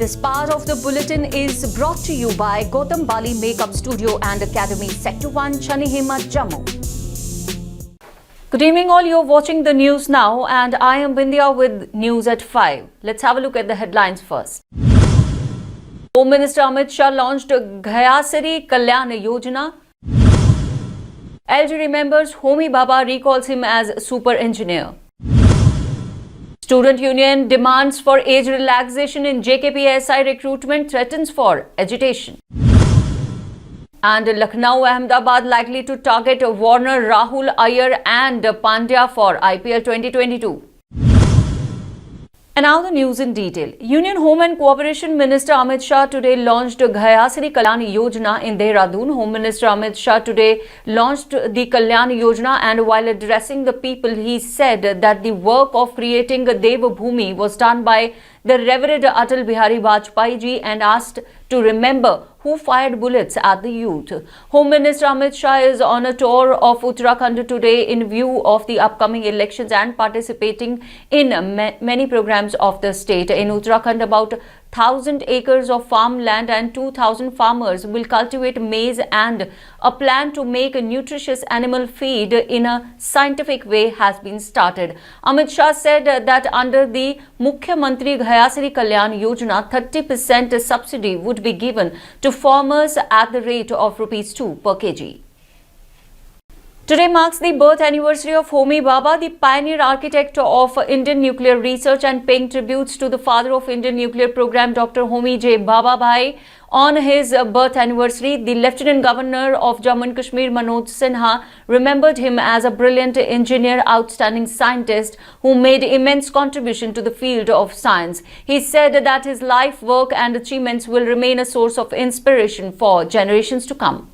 This part of the bulletin is brought to you by Gautam Bali Makeup Studio and Academy, Sector 1, Chanihima, Jammu. Good evening all, you're watching the news now and I am Bindya with news at 5. Let's have a look at the headlines first. Home Minister Amit Shah launched Ghayasari Kalyan Yojana. LG remembers Homi Bhabha, recalls him as super engineer. Student Union demands for age relaxation in JKPSI recruitment, threatens for agitation. And Lucknow Ahmedabad likely to target Warner, Rahul, Iyer and Pandya for IPL 2022. And now the news in detail. Union Home and Cooperation Minister Amit Shah today launched Ghayasari Kalyan Yojana in Dehradun. Home Minister Amit Shah today launched the Kalyan Yojana, and while addressing the people, he said that the work of creating Deva Bhumi was done by the Revered Atal Bihari Vajpayee ji and asked to remember who fired bullets at the youth. Home Minister Amit Shah is on a tour of Uttarakhand today in view of the upcoming elections and participating in many programs of the state. In Uttarakhand, about 1,000 acres of farmland and 2,000 farmers will cultivate maize, and a plan to make a nutritious animal feed in a scientific way has been started. Amit Shah said that under the Mukhya Mantri Ghayasari Kalyan Yojana, 30% subsidy would be given to farmers at the rate of ₹2 per kg. Today marks the birth anniversary of Homi Bhabha, the pioneer architect of Indian nuclear research, and paying tributes to the father of Indian nuclear program, Dr. Homi J. Bhabha Bhai. On his birth anniversary, the Lieutenant Governor of Jammu and Kashmir, Manoj Sinha, remembered him as a brilliant engineer, outstanding scientist who made immense contribution to the field of science. He said that his life, work and achievements will remain a source of inspiration for generations to come.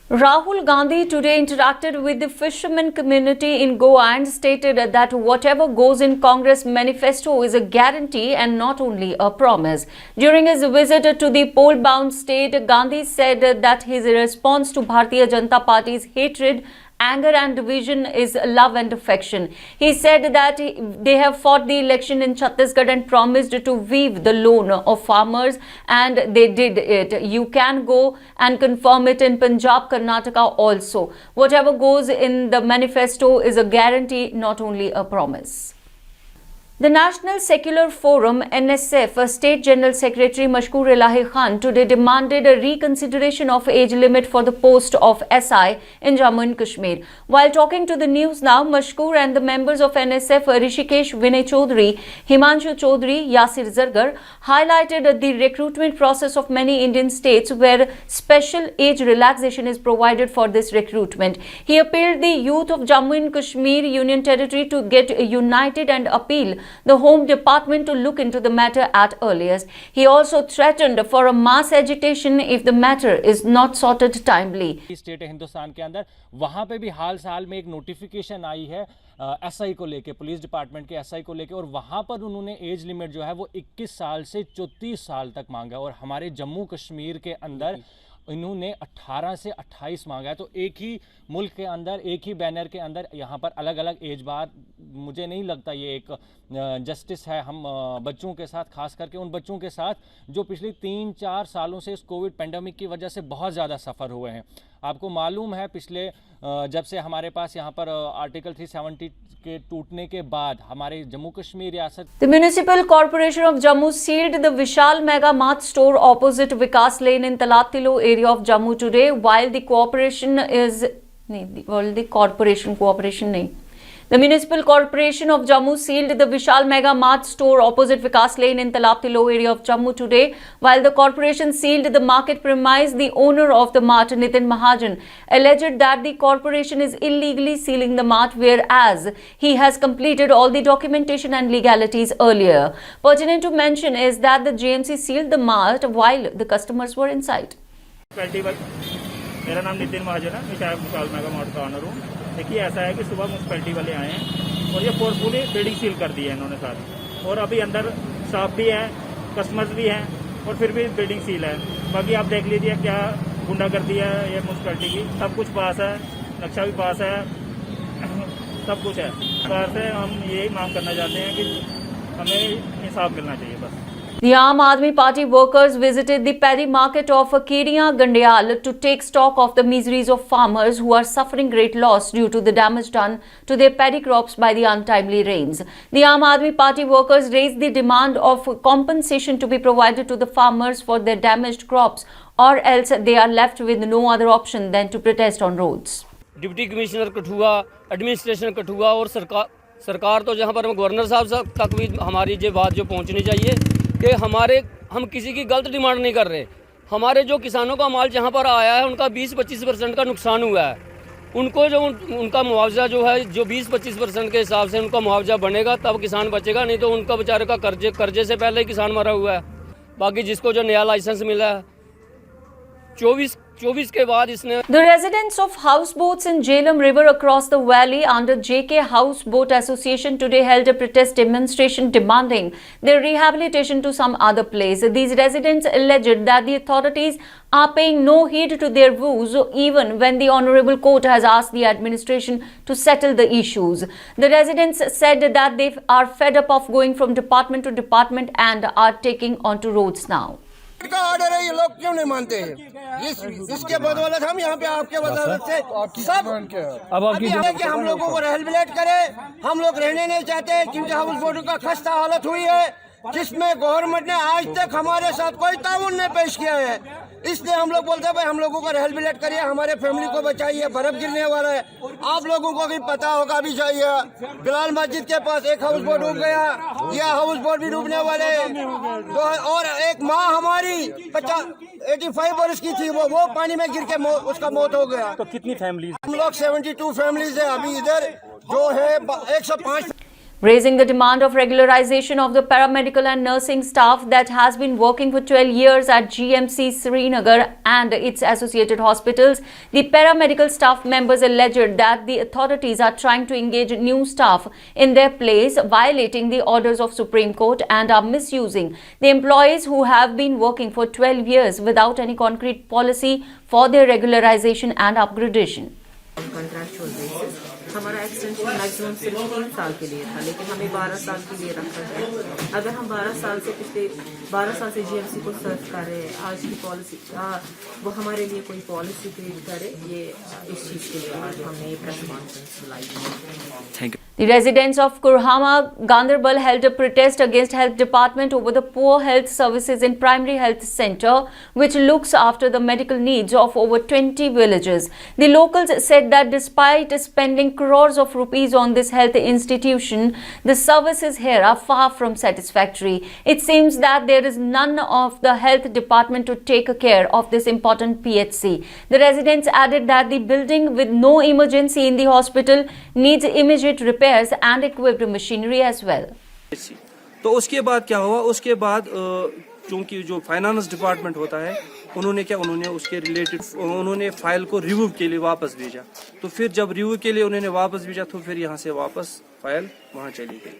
Rahul Gandhi today interacted with the fishermen community in Goa and stated that whatever goes in Congress manifesto is a guarantee and not only a promise. During his visit to the poll-bound state, Gandhi said that his response to Bharatiya Janata Party's hatred, anger and division is love and affection. He said that they have fought the election in Chhattisgarh and promised to weave the loan of farmers, and they did it. You can go and confirm it in Punjab, Karnataka also. Whatever goes in the manifesto is a guarantee, not only a promise. The National Secular Forum NSF State General Secretary Mashkoor Elahi Khan today demanded a reconsideration of age limit for the post of SI in Jammu and Kashmir. While talking to the News Now, Mashkoor and the members of NSF Rishikesh Vinay Chaudhary, Himanshu Chaudhary, Yasir Zargar highlighted the recruitment process of many Indian states where special age relaxation is provided for this recruitment. He appealed the youth of Jammu and Kashmir Union Territory to get united and appeal the Home Department to look into the matter at earliest. He also threatened for a mass agitation if the matter is not sorted timely. State है हिंदुस्तान के अंदर, वहाँ पे भी हाल साल में एक notification आई है एसआई को लेके, पुलिस डिपार्टमेंट के एसआई को लेके, और वहाँ पर उन्होंने एज लिमिट जो है वो 21 साल से 34 साल तक मांगा, और हमारे जम्मू कश्मीर के अंदर इन्होंने 18 से 28 मांगा है। तो एक ही मुल्क के अंदर, एक ही बैनर के अंदर यहाँ पर अलग अलग एज बार, मुझे नहीं लगता ये एक जस्टिस है हम बच्चों के साथ, खास करके उन बच्चों के साथ जो पिछले 3-4 सालों से इस कोविड पेंडेमिक की वजह से बहुत ज़्यादा सफ़र हुए हैं। आपको मालूम है पिछले जब से हमारे पास यहाँ पर आर्टिकल 370 के टूटने के बाद हमारे जम्मू कश्मीर रियासत। The Municipal Corporation of Jammu sealed the Vishal Mega Mart store opposite Vikas Lane in Talat Tilo area of Jammu today, while the The Municipal Corporation of Jammu sealed the Vishal Mega Mart store opposite Vikas Lane in Talat Tilo area of Jammu today. While the corporation sealed the market premise, the owner of the mart, Nitin Mahajan, alleged that the corporation is illegally sealing the mart, whereas he has completed all the documentation and legalities earlier. Pertinent to mention is that the JMC sealed the mart while the customers were inside. मेरा नाम नितिन महाजन है, मैं चाय विशाल mega mart का honour हूँ। देखिए ऐसा है कि सुबह म्यूनसिपैलिटी वाले आए हैं और ये फोर्सफुली बिल्डिंग सील कर दी है इन्होंने सारी, और अभी अंदर स्टाफ भी है, कस्टमर्स भी हैं, और फिर भी बिल्डिंग सील है। बाकी आप देख लीजिए क्या गुंडागर्दी है ये म्यूनसिपैलिटी की, सब कुछ पास है, नक्शा भी पास है, सब कुछ है। सरकार से हम यही मांग करना चाहते हैं कि हमें इंसाफ मिलना चाहिए बस। The Aam Aadmi Party workers visited the paddy market of Kiriya Gandyal to take stock of the miseries of farmers who are suffering great loss due to the damage done to their paddy crops by the untimely rains. The Aam Aadmi Party workers raised the demand of compensation to be provided to the farmers for their damaged crops, or else they are left with no other option than to protest on roads. Deputy commissioner Kathua, administration Kathua और सरकार तो जहाँ पर governor साहब तक भी हमारी ये बात जो पहुँचनी चाहिए कि हम किसी की गलत डिमांड नहीं कर रहे। हमारे जो किसानों का माल जहाँ पर आया है उनका 20-25% का नुकसान हुआ है। उनको जो उनका मुआवजा जो है जो 20-25% के हिसाब से उनका मुआवजा बनेगा तब किसान बचेगा, नहीं तो उनका बेचारे का कर्जे से पहले ही किसान मरा हुआ है। बाकी जिसको जो नया लाइसेंस मिला है 24 के बाद इसने The residents of houseboats in Jhelum River across the valley under JK Houseboat Association today held a protest demonstration demanding their rehabilitation to some other place. These residents alleged that the authorities are paying no heed to their views even when the Honorable Court has asked the administration to settle the issues. The residents said that they are fed up of going from department to department and are taking onto roads now. का order है, ये लोग क्यों नहीं मानते हैं? इसके बदौलत हम यहाँ पे आपके बदौलत से सब अभी कि हम लोगों को रिहेबिलिटेट करें, हम लोग रहने नहीं चाहते क्योंकि हाउस बोर्ड का खस्ता हालत हुई है जिसमें गवर्नमेंट ने आज तक हमारे साथ कोई ताउन नहीं पेश किया है। इसलिए हम लोग बोलते हैं भाई हम लोगों को रिहेबिलिटेट करिए, हमारे फैमिली को बचाइए, बर्फ गिरने वाला है। आप लोगों को भी पता होगा अभी चाहिए बिलाल मस्जिद के पास एक हाउस बोट डूब गया, यह हाउस बोट भी डूबने वाले तो, और एक माँ हमारी 85 वर्ष की थी, वो पानी में गिर के उसका मौत हो गया। तो कितनी फैमिलीज? हम लोग 72 फैमिलीज है अभी इधर जो है 105। Raising the demand of regularization of the paramedical and nursing staff that has been working for 12 years at GMC Srinagar and its associated hospitals, the paramedical staff members alleged that the authorities are trying to engage new staff in their place, violating the orders of Supreme Court and are misusing the employees who have been working for 12 years without any concrete policy for their regularization and upgradation. Contractual basis हमारा extension maximum सिर्फ 3 साल के लिए था, लेकिन हमें 12 साल के लिए रखा है। अगर हम 12 साल से पिछले 12 साल से जीएमसी को सर्व कर रहे हैं, आज की पॉलिसी वो हमारे लिए कोई पॉलिसी क्रिएट करे, ये इस चीज़ के लिए आज हमने ये प्रेस कॉन्फ्रेंस बुलाई। Thank you. The residents of Kurhama, Ganderbal held a protest against Health Department over the poor health services in Primary Health Center, which looks after the medical needs of over 20 villages. The locals said that despite spending crores of rupees on this health institution, the services here are far from satisfactory. It seems that there is none of the Health Department to take care of this important PHC. The residents added that the building with no emergency in the hospital needs immediate repair and equipped machinery as well. तो उसके बाद क्या हुआ? उसके बाद चूंकि जो finance department होता है उन्होंने उसके रिलेटेड उन्होंने फाइल को रिव्यू के लिए वापस भेजा। तो फिर जब रिव्यू के लिए उन्होंने वापस भेजा तो फिर यहाँ से वापस फाइल वहाँ चली गई।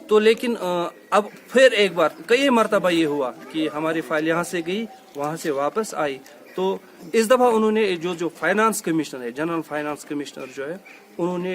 तो लेकिन अब फिर एक बार कई मरतबा ये हुआ कि हमारी फाइल यहाँ से गई वहाँ से वापस आई। तो इस दफ़ा उन्होंने जो फाइनेंस कमिश्नर है, जनरल फाइनेंस कमिश्नर जो है, उन्होंने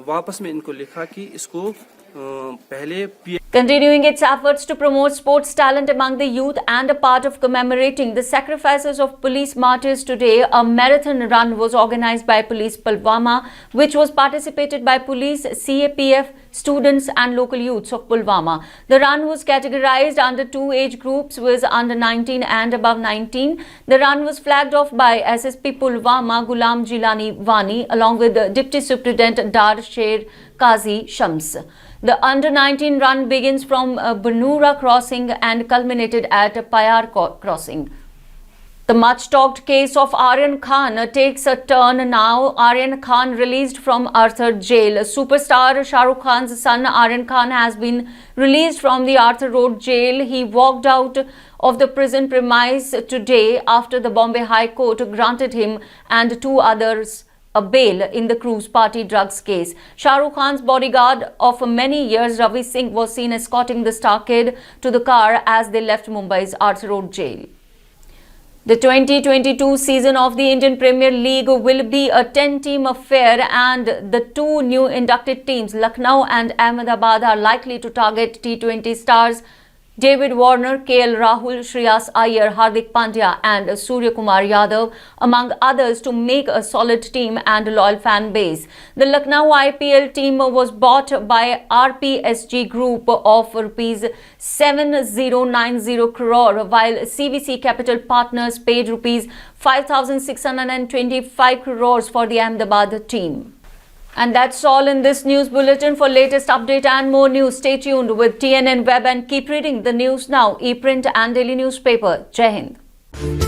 वापस में इनको लिखा कि इसको पहले Continuing its efforts to promote sports talent among the youth and a part of commemorating the sacrifices of police martyrs today, a marathon run was organized by Police Pulwama, which was participated by police, CAPF, students and local youths of Pulwama. The run was categorized under 2 age groups, was under 19 and above 19. The run was flagged off by SSP Pulwama Gulam Jilani Wani along with the Deputy Superintendent Dar Sher Qazi Shams. The under-19 run begins from Banura crossing and culminated at Payar crossing. The much-talked case of Aryan Khan takes a turn now. Aryan Khan released from Arthur jail. Superstar Shah Rukh Khan's son Aryan Khan has been released from the Arthur Road jail. He walked out of the prison premise today after the Bombay High Court granted him and 2 others a bail in the Cruise Party drugs case. Shah Rukh Khan's bodyguard of many years, Ravi Singh, was seen escorting the star kid to the car as they left Mumbai's Arthur Road jail. The 2022 season of the Indian Premier League will be a 10-team affair, and the two new inducted teams, Lucknow and Ahmedabad, are likely to target T20 stars David Warner, KL Rahul, Shreyas Iyer, Hardik Pandya and Surya Kumar Yadav, among others, to make a solid team and loyal fan base. The Lucknow IPL team was bought by RPSG Group of rupees 7090 crore, while CVC Capital Partners paid rupees 5625 crores for the Ahmedabad team. And that's all in this news bulletin. For latest update and more news, stay tuned with TNN Web and keep reading the news now, e-print and daily newspaper. Jai Hind.